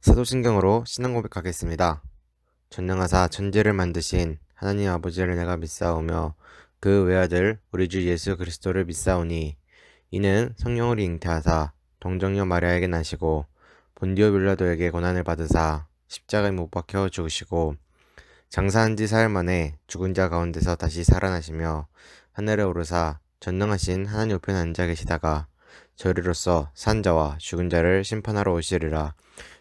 사도신경으로 신앙 고백하겠습니다. 전능하사 천지를 만드신 하나님 아버지를 내가 믿사오며 그 외아들 우리 주 예수 그리스도를 믿사오니 이는 성령을 잉태하사 동정녀 마리아에게 나시고 본디오 빌라도에게 고난을 받으사 십자가에 못 박혀 죽으시고 장사한 지 사흘 만에 죽은 자 가운데서 다시 살아나시며 하늘에 오르사 전능하신 하나님 우편에 앉아 계시다가 저리로서 산 자와 죽은 자를 심판하러 오시리라.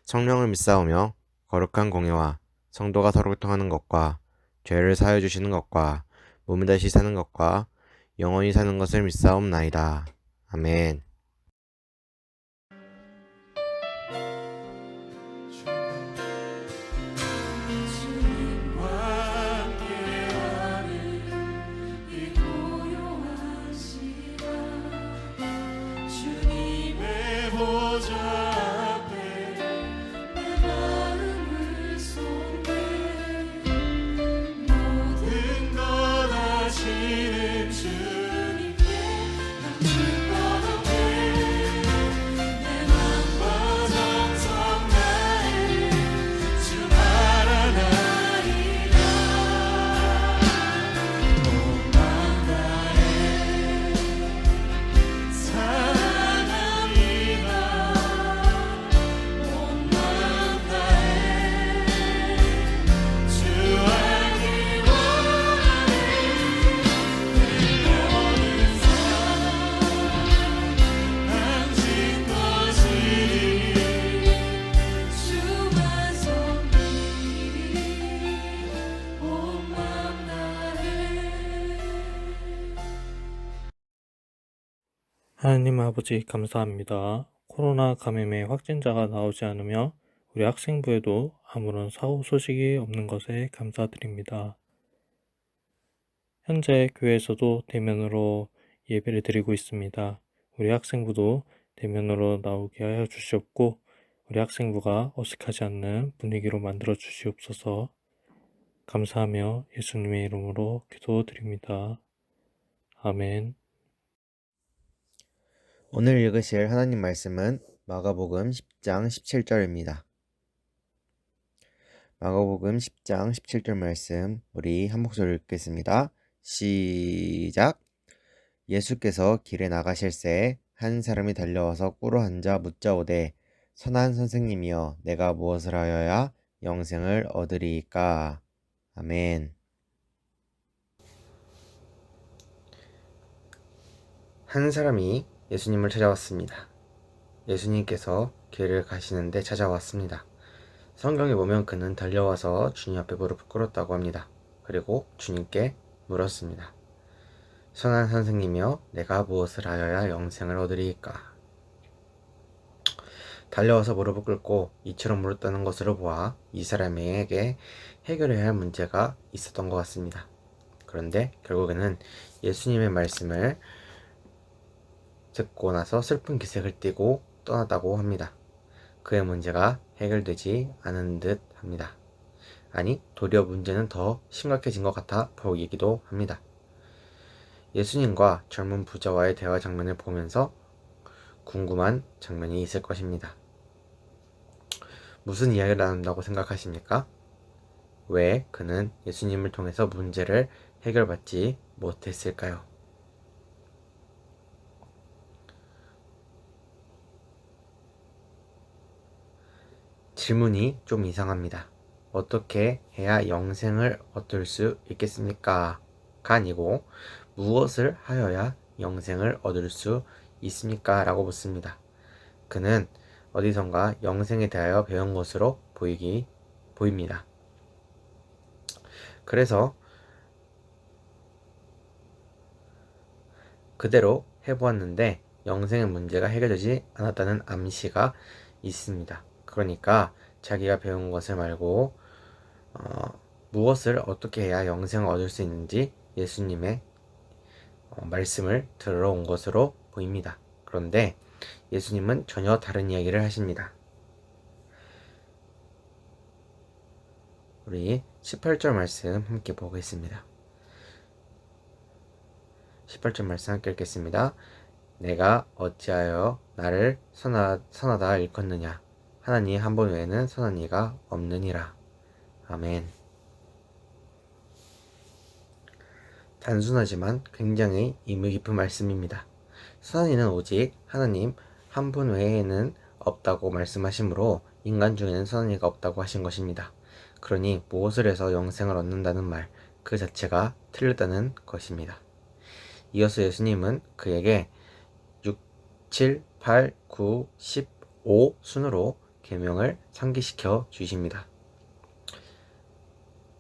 성령을 믿사오며 거룩한 공예와 성도가 서로 통하는 것과 죄를 사하여 주시는 것과 몸이 다시 사는 것과 영원히 사는 것을 믿사옵나이다. 아멘. 주님과 함께하는 이 고요한 시간 주님의 보좌 앞에 내 마음을 쏟네 모든 것 아시는 주님께 난 기뻐하네 내 맘과 정성 다해 주 바라나이다 온 맘 다해 사랑합니다 온 맘 다해 주 알기 원하네 내 모든 삶 당신 것이니 주만 섬기리 온 맘 다해. 하나님 아버지 감사합니다. 코로나 감염의 확진자가 나오지 않으며 우리 학생부에도 아무런 사후 소식이 없는 것에 감사드립니다. 현재 교회에서도 대면으로 예배를 드리고 있습니다. 우리 학생부도 대면으로 나오게 하여 주시옵고 우리 학생부가 어색하지 않는 분위기로 만들어 주시옵소서. 감사하며 예수님의 이름으로 기도드립니다. 아멘. 오늘 읽으실 하나님 말씀은 마가복음 10장 17절입니다. 마가복음 10장 17절 말씀 우리 한 목소리로 읽겠습니다. 시작. 예수께서 길에 나가실새 한 사람이 달려와서 꿇어 앉아 묻자오되 선한 선생님이여 내가 무엇을 하여야 영생을 얻으리이까. 아멘. 한 사람이 예수님을 찾아왔습니다. 예수님께서 길을 가시는데 찾아왔습니다. 성경에 보면 그는 달려와서 주님 앞에 무릎을 꿇었다고 합니다. 그리고 주님께 물었습니다. 선한 선생님이여 내가 무엇을 하여야 영생을 얻으리이까. 달려와서 무릎을 꿇고 이처럼 물었다는 것으로 보아 이 사람에게 해결해야 할 문제가 있었던 것 같습니다. 그런데 결국에는 예수님의 말씀을 듣고 나서 슬픈 기색을 띠고 떠났다고 합니다. 그의 문제가 해결되지 않은 듯 합니다. 아니, 도리어 문제는 더 심각해진 것 같아 보이기도 합니다. 예수님과 젊은 부자와의 대화 장면을 보면서 궁금한 장면이 있을 것입니다. 무슨 이야기를 나눈다고 생각하십니까? 왜 그는 예수님을 통해서 문제를 해결받지 못했을까요? 질문이 좀 이상합니다. 어떻게 해야 영생을 얻을 수 있겠습니까? 가 아니고 무엇을 하여야 영생을 얻을 수 있습니까? 라고 묻습니다. 그는 어디선가 영생에 대하여 배운 것으로 보입니다. 그래서 그대로 해보았는데 영생의 문제가 해결되지 않았다는 암시가 있습니다. 그러니까 자기가 배운 것을 말고 무엇을 어떻게 해야 영생을 얻을 수 있는지 예수님의 말씀을 들으러 온 것으로 보입니다. 그런데 예수님은 전혀 다른 이야기를 하십니다. 우리 18절 말씀 함께 보겠습니다. 18절 말씀 함께 읽겠습니다. 내가 어찌하여 나를 선하다 일컫느냐. 하나님 한 분 외에는 선한 이가 없느니라. 아멘. 단순하지만 굉장히 의미 깊은 말씀입니다. 선한 이는 오직 하나님 한 분 외에는 없다고 말씀하시므로 인간 중에는 선한 이가 없다고 하신 것입니다. 그러니 무엇을 해서 영생을 얻는다는 말 그 자체가 틀렸다는 것입니다. 이어서 예수님은 그에게 6, 7, 8, 9, 15 순으로 계명을 상기시켜 주십니다.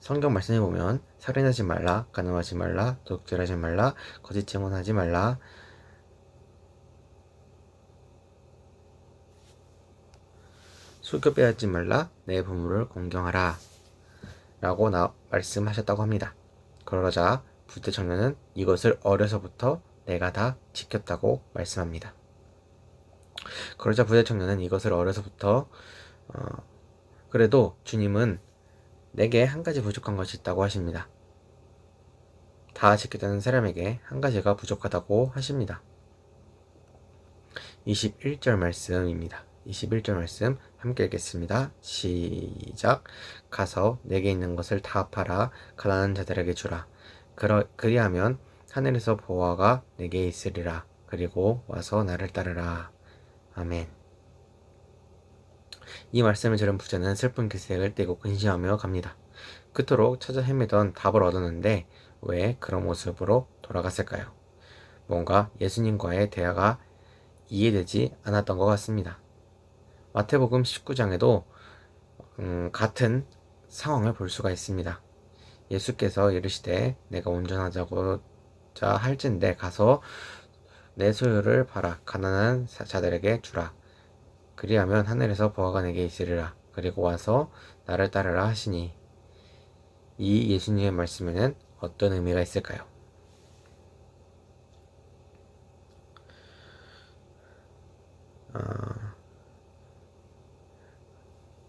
성경 말씀에 보면 살인하지 말라, 간음하지 말라, 도둑질하지 말라, 거짓 증언하지 말라, 술교 빼앗지 말라, 내 부모를 공경하라 라고 말씀하셨다고 합니다. 그러자 부대 청년은 이것을 어려서부터 내가 다 지켰다고 말씀합니다. 그러자 부대 청년은 이것을 어려서부터 그래도 주님은 내게 한 가지 부족한 것이 있다고 하십니다. 다 지켰다는 사람에게 한 가지가 부족하다고 하십니다. 21절 말씀입니다. 21절 말씀 함께 읽겠습니다. 시작. 가서 내게 있는 것을 다 팔아 가난한 자들에게 주라. 그리하면 하늘에서 보화가 내게 있으리라. 그리고 와서 나를 따르라. 아멘. 이 말씀을 들은 부자는 슬픈 기색을 띠고 근심하며 갑니다. 그토록 찾아 헤매던 답을 얻었는데 왜 그런 모습으로 돌아갔을까요? 뭔가 예수님과의 대화가 이해되지 않았던 것 같습니다. 마태복음 19장에도 같은 상황을 볼 수가 있습니다. 예수께서 이르시되 내가 운전하자고자 할진대 가서 내 소유를 팔아 가난한 자들에게 주라. 그리하면 하늘에서 보화가 내게 있으리라. 그리고 와서 나를 따르라 하시니 이 예수님의 말씀에는 어떤 의미가 있을까요?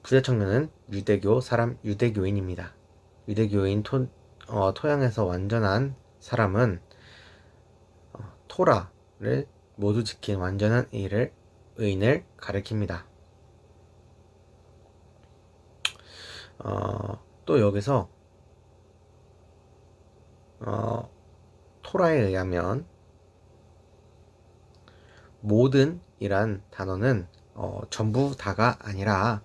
부자 청년은 유대교인입니다. 유대교인 토양에서 완전한 사람은 토라를 모두 지킨 완전한 의인을 가리킵니다. 또 여기서 토라에 의하면 모든 이란 단어는 전부 다가 아니라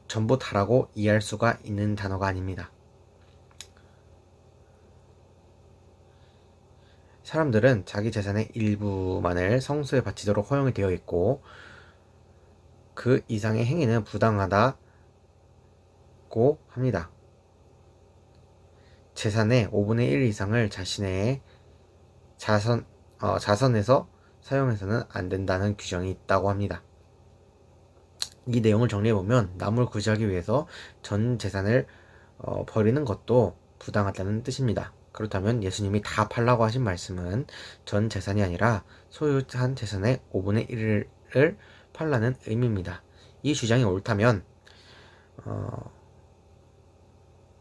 전부 다라고 이해할 수가 있는 단어가 아닙니다. 사람들은 자기 재산의 일부만을 성소에 바치도록 허용이 되어 있고 그 이상의 행위는 부당하다고 합니다. 재산의 5분의 1 이상을 자신의 자선에서 사용해서는 안 된다는 규정이 있다고 합니다. 이 내용을 정리해보면 남을 구제하기 위해서 전 재산을 버리는 것도 부당하다는 뜻입니다. 그렇다면 예수님이 다 팔라고 하신 말씀은 전 재산이 아니라 소유한 재산의 5분의 1을 팔라는 의미입니다. 이 주장이 옳다면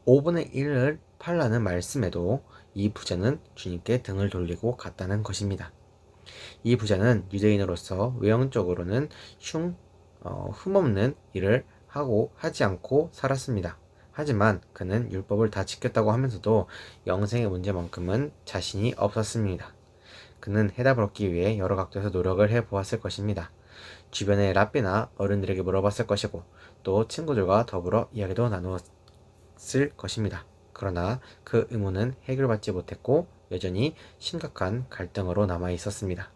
5분의 1을 팔라는 말씀에도 이 부자는 주님께 등을 돌리고 갔다는 것입니다. 이 부자는 유대인으로서 외형적으로는 흠없는 일을 하지 않고 살았습니다. 하지만 그는 율법을 다 지켰다고 하면서도 영생의 문제만큼은 자신이 없었습니다. 그는 해답을 얻기 위해 여러 각도에서 노력을 해보았을 것입니다. 주변의 랍비나 어른들에게 물어봤을 것이고 또 친구들과 더불어 이야기도 나누었을 것입니다. 그러나 그 의문은 해결받지 못했고 여전히 심각한 갈등으로 남아 있었습니다.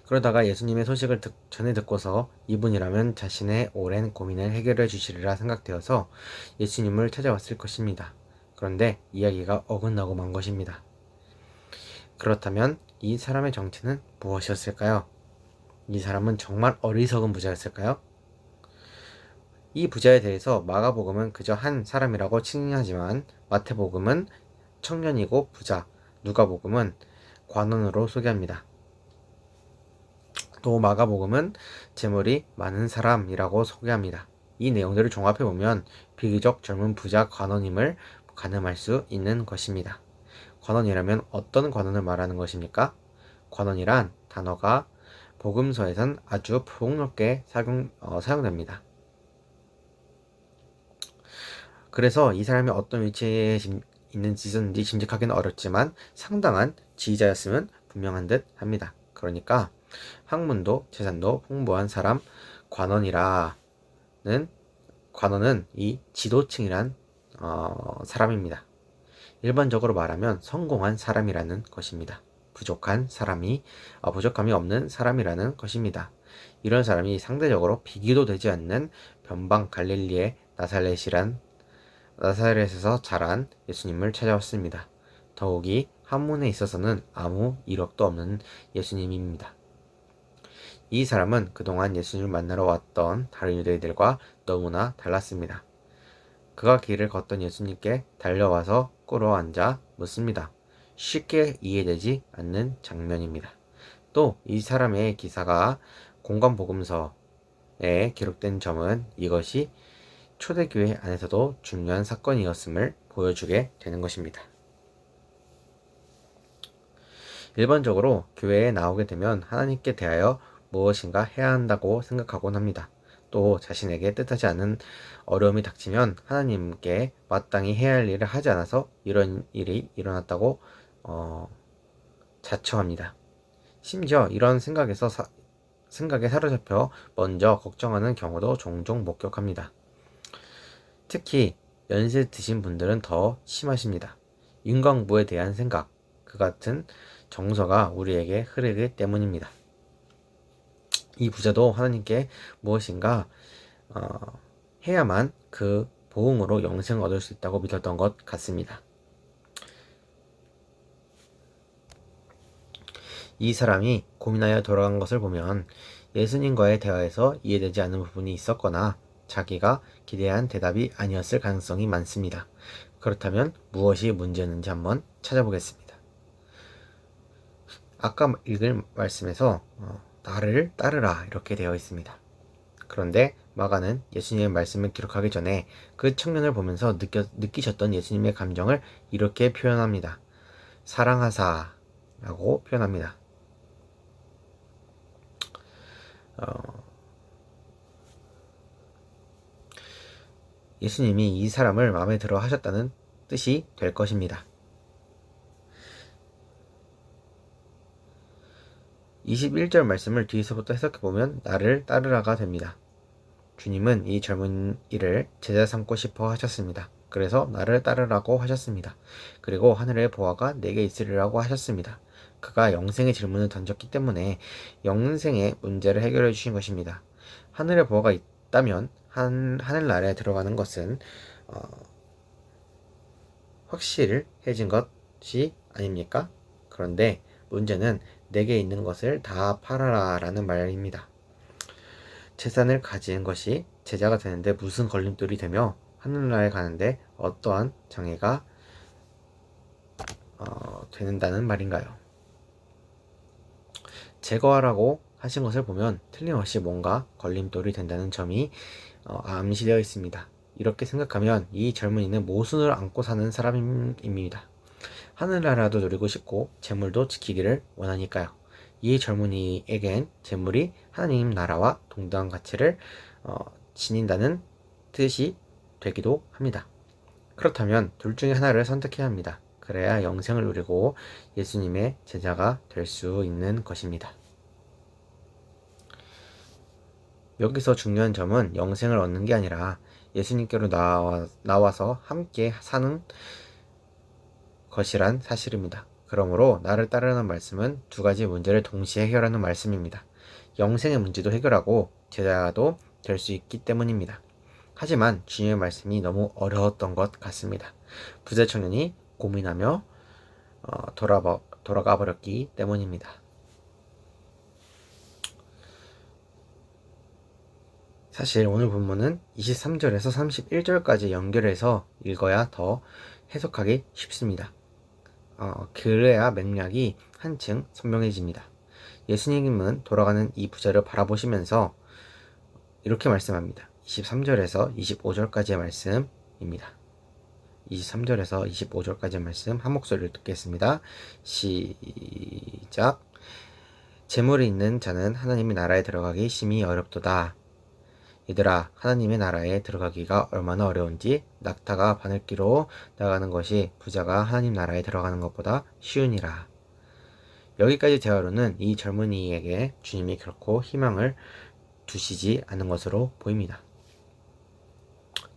그러다가 예수님의 소식을 전해 듣고서 이분이라면 자신의 오랜 고민을 해결해 주시리라 생각되어서 예수님을 찾아왔을 것입니다. 그런데 이야기가 어긋나고 만 것입니다. 그렇다면 이 사람의 정체는 무엇이었을까요? 이 사람은 정말 어리석은 부자였을까요? 이 부자에 대해서 마가복음은 그저 한 사람이라고 칭하지만 마태복음은 청년이고 부자, 누가복음은 관원으로 소개합니다. 또 마가복음은 재물이 많은 사람이라고 소개합니다. 이 내용들을 종합해보면 비교적 젊은 부자 관원임을 가늠할 수 있는 것입니다. 관원이라면 어떤 관원을 말하는 것입니까? 관원이란 단어가 복음서에선 아주 폭넓게 사용됩니다. 그래서 이 사람이 어떤 위치에 있는지 짐작하기는 어렵지만 상당한 지휘자였으면 분명한 듯 합니다. 그러니까 학문도 재산도 풍부한 사람, 관원은 이 지도층이란 사람입니다. 일반적으로 말하면 성공한 사람이라는 것입니다. 부족함이 없는 사람이라는 것입니다. 이런 사람이 상대적으로 비교도 되지 않는 변방 갈릴리의 나사렛에서 자란 예수님을 찾아왔습니다. 더욱이 학문에 있어서는 아무 이력도 없는 예수님입니다. 이 사람은 그동안 예수님을 만나러 왔던 다른 유대인들과 너무나 달랐습니다. 그가 길을 걷던 예수님께 달려와서 꿇어앉아 묻습니다. 쉽게 이해되지 않는 장면입니다. 또 이 사람의 기사가 공관복음서에 기록된 점은 이것이 초대교회 안에서도 중요한 사건이었음을 보여주게 되는 것입니다. 일반적으로 교회에 나오게 되면 하나님께 대하여 무엇인가 해야 한다고 생각하곤 합니다. 또 자신에게 뜻하지 않은 어려움이 닥치면 하나님께 마땅히 해야 할 일을 하지 않아서 이런 일이 일어났다고 자처합니다. 심지어 이런 생각에 사로잡혀 먼저 걱정하는 경우도 종종 목격합니다. 특히 연세 드신 분들은 더 심하십니다. 인과응보에 대한 생각, 그 같은 정서가 우리에게 흐르기 때문입니다. 이 부자도 하나님께 무엇인가 해야만 그 보응으로 영생을 얻을 수 있다고 믿었던 것 같습니다. 이 사람이 고민하여 돌아간 것을 보면 예수님과의 대화에서 이해되지 않는 부분이 있었거나 자기가 기대한 대답이 아니었을 가능성이 많습니다. 그렇다면 무엇이 문제였는지 한번 찾아보겠습니다. 아까 읽은 말씀에서 나를 따르라 이렇게 되어 있습니다. 그런데 마가는 예수님의 말씀을 기록하기 전에 그 청년을 보면서 느끼셨던 예수님의 감정을 이렇게 표현합니다. 사랑하사 라고 표현합니다. 예수님이 이 사람을 마음에 들어 하셨다는 뜻이 될 것입니다. 21절 말씀을 뒤에서부터 해석해보면 나를 따르라가 됩니다. 주님은 이 젊은이를 제자 삼고 싶어 하셨습니다. 그래서 나를 따르라고 하셨습니다. 그리고 하늘의 보화가 내게 있으리라고 하셨습니다. 그가 영생의 질문을 던졌기 때문에 영생의 문제를 해결해 주신 것입니다. 하늘의 보화가 있다면 하늘나라에 들어가는 것은 확실해진 것이 아닙니까? 그런데 문제는 내게 있는 것을 다 팔아라 라는 말입니다. 재산을 가진 것이 제자가 되는데 무슨 걸림돌이 되며 하늘나라에 가는데 어떠한 장애가 되는다는 말인가요? 제거하라고 하신 것을 보면 틀림없이 뭔가 걸림돌이 된다는 점이 암시되어 있습니다. 이렇게 생각하면 이 젊은이는 모순을 안고 사는 사람입니다. 하늘나라도 누리고 싶고 재물도 지키기를 원하니까요. 이 젊은이에겐 재물이 하나님 나라와 동등한 가치를 지닌다는 뜻이 되기도 합니다. 그렇다면 둘 중에 하나를 선택해야 합니다. 그래야 영생을 누리고 예수님의 제자가 될 수 있는 것입니다. 여기서 중요한 점은 영생을 얻는 게 아니라 예수님께로 나와서 함께 사는 것이란 사실입니다. 그러므로 나를 따르는 말씀은 두 가지 문제를 동시에 해결하는 말씀입니다. 영생의 문제도 해결하고 제자도 될 수 있기 때문입니다. 하지만 주님의 말씀이 너무 어려웠던 것 같습니다. 부자 청년이 고민하며 돌아가 버렸기 때문입니다. 사실 오늘 본문은 23절에서 31절까지 연결해서 읽어야 더 해석하기 쉽습니다. 그래야 맥락이 한층 선명해집니다. 예수님은 돌아가는 이 부자를 바라보시면서 이렇게 말씀합니다. 23절에서 25절까지의 말씀입니다. 23절에서 25절까지의 말씀 한 목소리를 듣겠습니다. 시작. 재물이 있는 자는 하나님의 나라에 들어가기 심히 어렵도다. 얘들아, 하나님의 나라에 들어가기가 얼마나 어려운지 낙타가 바늘기로 나가는 것이 부자가 하나님 나라에 들어가는 것보다 쉬우니라. 여기까지 대화로는 이 젊은이에게 주님이 결코 희망을 두시지 않는 것으로 보입니다.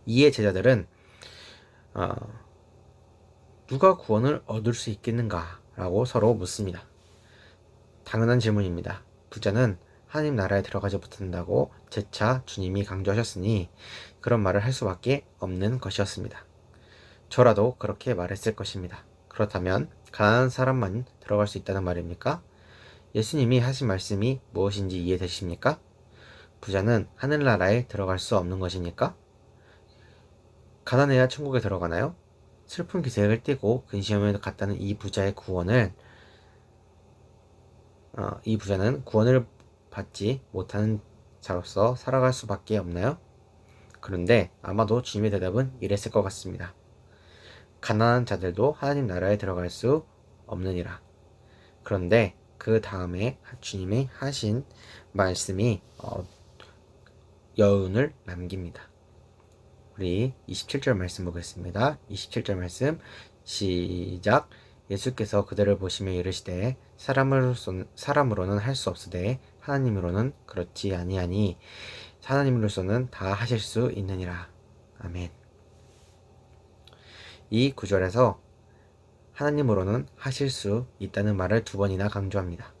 이에 제자들은 누가 구원을 얻을 수 있겠는가? 라고 서로 묻습니다. 당연한 질문입니다. 부자는 하나님 나라에 들어가지 못한다고 재차 주님이 강조하셨으니 그런 말을 할 수밖에 없는 것이었습니다. 저라도 그렇게 말했을 것입니다. 그렇다면 가난한 사람만 들어갈 수 있다는 말입니까? 예수님이 하신 말씀이 무엇인지 이해되십니까? 부자는 하늘나라에 들어갈 수 없는 것입니까? 가난해야 천국에 들어가나요? 슬픈 기색을 띠고 근시험에 갔다는 이 부자의 이 부자는 구원을 받지 못하는 자로서 살아갈 수밖에 없나요? 그런데 아마도 주님의 대답은 이랬을 것 같습니다. 가난한 자들도 하나님 나라에 들어갈 수 없느니라. 그런데 그 다음에 주님이 하신 말씀이 여운을 남깁니다. 우리 27절 말씀 보겠습니다. 27절 말씀 시작. 예수께서 그들을 보시며 이르시되 사람으로는 할 수 없으되 하나님으로는 그렇지 아니하니 하나님으로서는 다 하실 수 있느니라. 아멘. 이 구절에서 하나님으로는 하실 수 있다는 말을 두 번이나 강조합니다.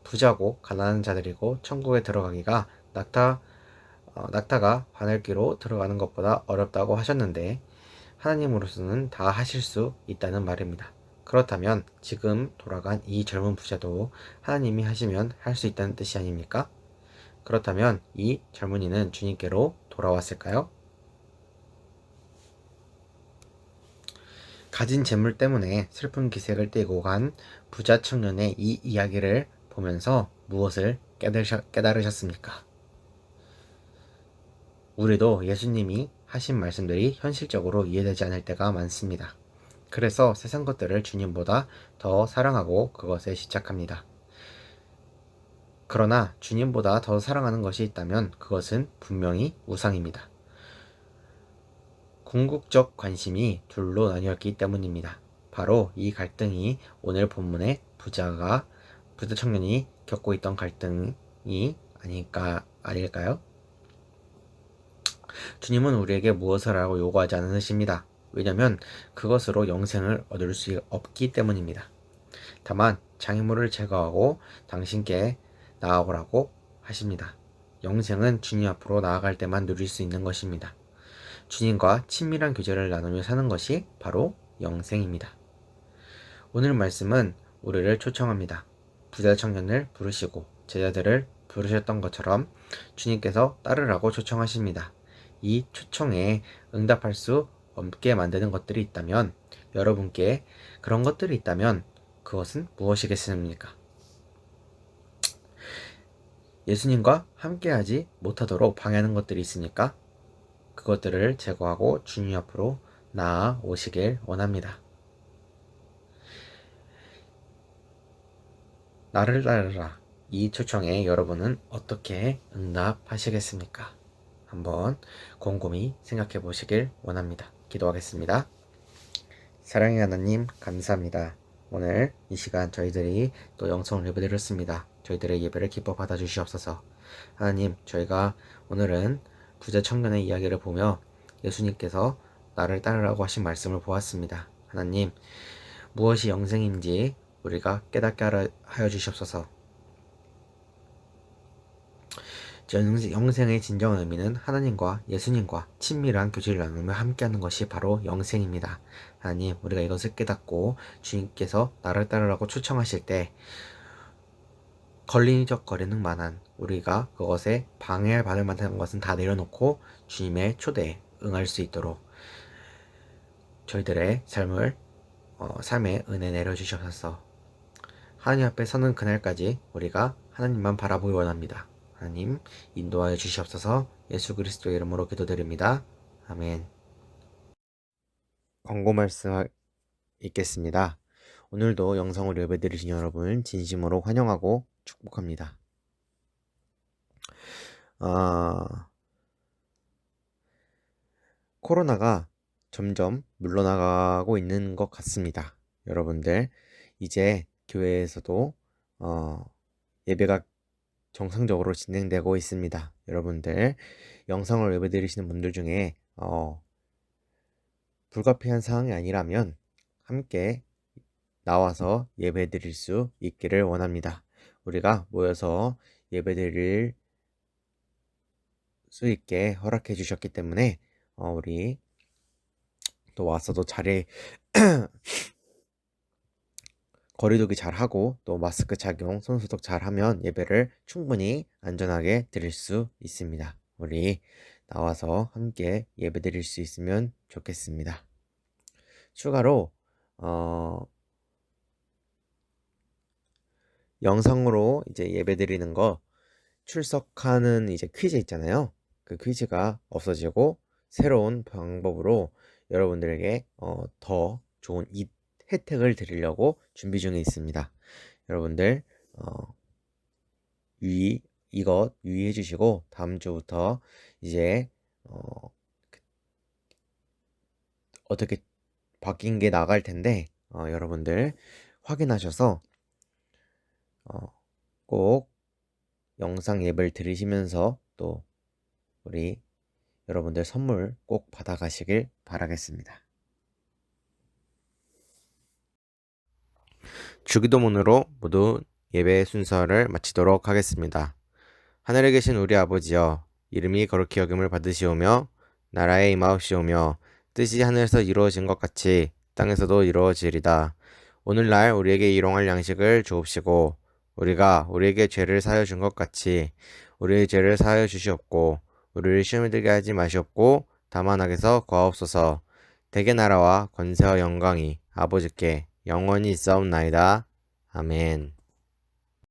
부자고 가난한 자들이고 천국에 들어가기가 낙타가 바늘기로 들어가는 것보다 어렵다고 하셨는데 하나님으로서는 다 하실 수 있다는 말입니다. 그렇다면 지금 돌아간 이 젊은 부자도 하나님이 하시면 할 수 있다는 뜻이 아닙니까? 그렇다면 이 젊은이는 주님께로 돌아왔을까요? 가진 재물 때문에 슬픈 기색을 띠고 간 부자 청년의 이 이야기를 보면서 무엇을 깨달으셨습니까? 우리도 예수님이 하신 말씀들이 현실적으로 이해되지 않을 때가 많습니다. 그래서 세상 것들을 주님보다 더 사랑하고 그것에 집착합니다. 그러나 주님보다 더 사랑하는 것이 있다면 그것은 분명히 우상입니다. 궁극적 관심이 둘로 나뉘었기 때문입니다. 바로 이 갈등이 오늘 본문의 부자 청년이 겪고 있던 갈등이 아닐까요? 주님은 우리에게 무엇을 하라고 요구하지 않으십니다. 왜냐하면 그것으로 영생을 얻을 수 없기 때문입니다. 다만 장애물을 제거하고 당신께 나아오라고 하십니다. 영생은 주님 앞으로 나아갈 때만 누릴 수 있는 것입니다. 주님과 친밀한 교제를 나누며 사는 것이 바로 영생입니다. 오늘 말씀은 우리를 초청합니다. 부자 청년을 부르시고 제자들을 부르셨던 것처럼 주님께서 따르라고 초청하십니다. 이 초청에 응답할 수 없게 만드는 것들이 있다면 여러분께 그런 것들이 있다면 그것은 무엇이겠습니까? 예수님과 함께하지 못하도록 방해하는 것들이 있으니까 그것들을 제거하고 주님 앞으로 나아오시길 원합니다. 나를 따르라. 이 초청에 여러분은 어떻게 응답하시겠습니까? 한번 곰곰이 생각해 보시길 원합니다. 기도하겠습니다. 사랑의 하나님, 감사합니다. 오늘 이 시간 저희들이 또 영성을 예배드렸습니다. 저희들의 예배를 기뻐 받아주시옵소서. 하나님, 저희가 오늘은 부자 청년의 이야기를 보며 예수님께서 나를 따르라고 하신 말씀을 보았습니다. 하나님, 무엇이 영생인지 우리가 깨닫게 하여 주시옵소서. 영생의 진정한 의미는 하나님과 예수님과 친밀한 교제를 나누며 함께하는 것이 바로 영생입니다. 하나님, 우리가 이것을 깨닫고 주님께서 나를 따르라고 초청하실 때 걸리적거리는 만한 우리가 그것에 방해받을 만한 것은 다 내려놓고 주님의 초대에 응할 수 있도록 저희들의 삶에 은혜 내려주셔서 하나님 앞에 서는 그날까지 우리가 하나님만 바라보기 원합니다. 하나님 인도하여 주시옵소서. 예수 그리스도의 이름으로 기도드립니다. 아멘. 광고 말씀 있겠습니다. 오늘도 영상으로 예배드리신 여러분 진심으로 환영하고 축복합니다. 코로나가 점점 물러나가고 있는 것 같습니다. 여러분들, 이제 교회에서도 예배가 정상적으로 진행되고 있습니다. 여러분들, 영상을 예배드리시는 분들 중에 불가피한 상황이 아니라면 함께 나와서 예배드릴 수 있기를 원합니다. 우리가 모여서 예배드릴 수 있게 허락해 주셨기 때문에 우리 또 와서도 자리에 거리두기 잘 하고 또 마스크 착용, 손소독 잘 하면 예배를 충분히 안전하게 드릴 수 있습니다. 우리 나와서 함께 예배 드릴 수 있으면 좋겠습니다. 추가로 영상으로 이제 예배 드리는 거 출석하는 이제 퀴즈 있잖아요. 그 퀴즈가 없어지고 새로운 방법으로 여러분들에게 더 좋은 혜택을 드리려고 준비 중에 있습니다. 여러분들 이것 유의해 주시고 다음 주부터 이제 어떻게 바뀐 게 나갈 텐데 여러분들 확인하셔서 꼭 영상 예배를 들으시면서 또 우리 여러분들 선물 꼭 받아가시길 바라겠습니다. 주기도문으로 모두 예배 순서를 마치도록 하겠습니다. 하늘에 계신 우리 아버지여, 이름이 거룩히 여김을 받으시오며 나라의 임하옵시오며 뜻이 하늘에서 이루어진 것 같이 땅에서도 이루어지리다. 오늘날 우리에게 일용할 양식을 주옵시고 우리가 우리에게 죄를 사하여 준 것 같이 우리의 죄를 사하여 주시옵고 우리를 시험에 들게 하지 마시옵고 다만 악에서 구하옵소서. 대개 나라와 권세와 영광이 아버지께 영원히 있사옵나이다. 아멘.